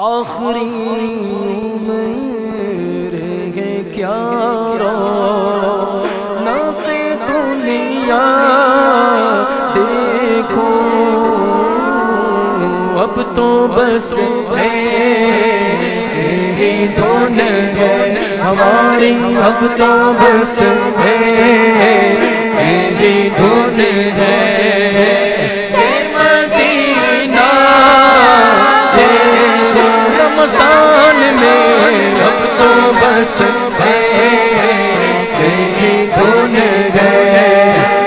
آخری عمر ہے کیا رونق دنیا دیکھو، اب تو بس ہے دون ہے ہماری، اب تو بس ہے دون ہے مدینہ تیرے رمضان میں، اب تو بس ہے دون ہے۔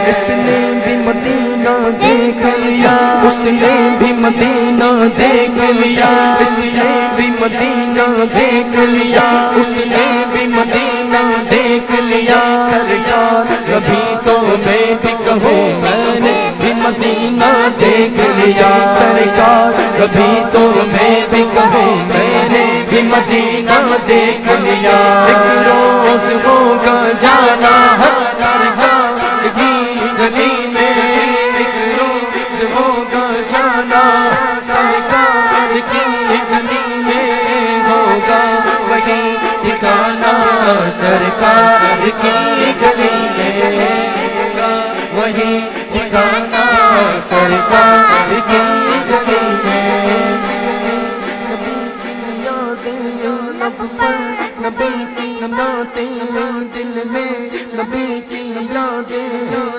اس نے بھی مدینہ دیکھ لیا، اس نے بھی مدینہ دیکھ لیا، اس نے بھی مدینہ دیکھ لیا، اس نے بھی مدینہ دیکھ لیا۔ سرکار کبھی تو میں بھی کہوں میں نے بھی مدینہ دیکھ لیا، سرکار کبھی تو میں بھی کہوں میں نے بھی مدینہ دیکھ لیا۔ ایک روز ہوگا جانا ہے سرکار کی گلی میں، ایک روز ہوگا جانا سرکار کی گلی میں، ہوگا وہی ٹھکانا سرکار کی گلی میں، ہوگا وہی ٹھکانا سرکار کی گلی میں۔ نبی کی یادیں لب پر، نبی کی نعتیں دل میں، نبی کی یادیں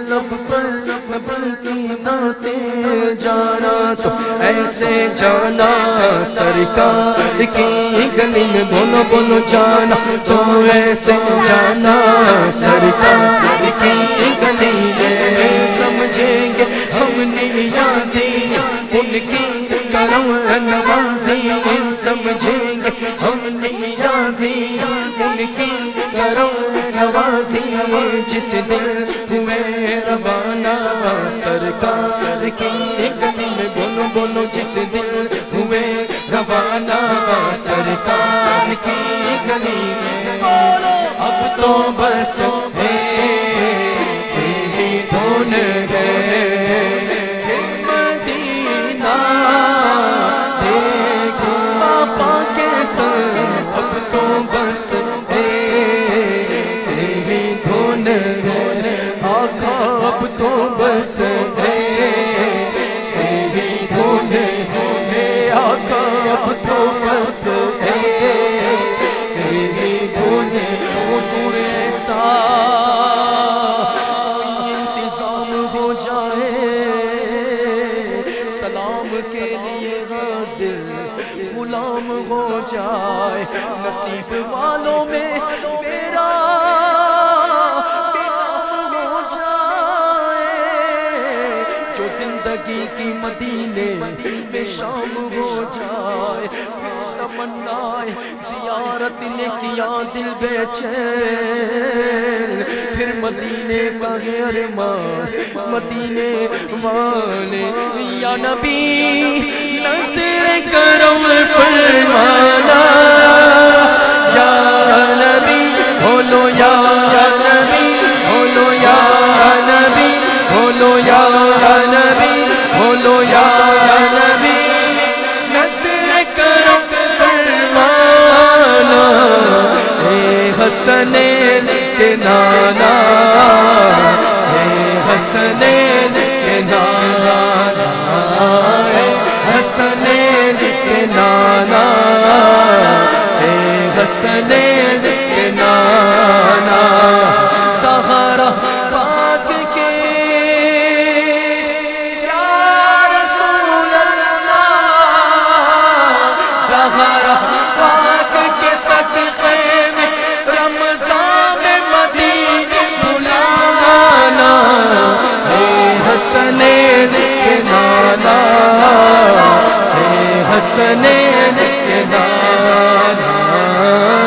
لب پر، نبی کی نعتیں جانا تو ایسے جانا سرکار کی گلی میں، بولو بولو جانا تو ایسے جانا سرکار کی گلی میں۔ سمجھیں گے ہم نیازی ان کی کرم نوازی، سمجھیں گے ہم نیازی ان کی کرم نوازی، جس دل ہوئے روانہ سرکار کی گلی میں، بولو بولو جس دل ہوئے روانہ سرکار کی گلی میں، بولو اب تو بس ہے دون ہے مدینہ دیکھو، پاپا کے سنگ اب تو بس ہے دون ہے، آقا اب تو بس ہے دون ہے، آقا اب تو بس ہے دون ہے۔ حضور ایسا سلام کے لیے حاضر غلام ہو جائے، نصیب والوں میں میرا نام ہو جائے، جو زندگی کی مدینے میں شام ہو جائے۔ تمنا زیارت نے کیا دل بے چین، پھر مدینے کا ہے ارمان مدینے والے، یا نبی نظر کرم فرمانا، یا نبی بولو یا نبی بولو یا نبی بولو یا نبی بولو یا نبی نظر کرم فرمانا، اے حسنین کے نانا، اے حسنین کے نانا، اے حسنین کے نانا، اے حسنین کے نانا، سہارا پاک کے یا رسول اللہ، سہارا پاک کے صدقے میں رمضان مدینے بلانا، اے حسنین کے نانا، اے حسنین کے نانا،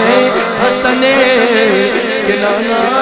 اے حسنین کے نانا۔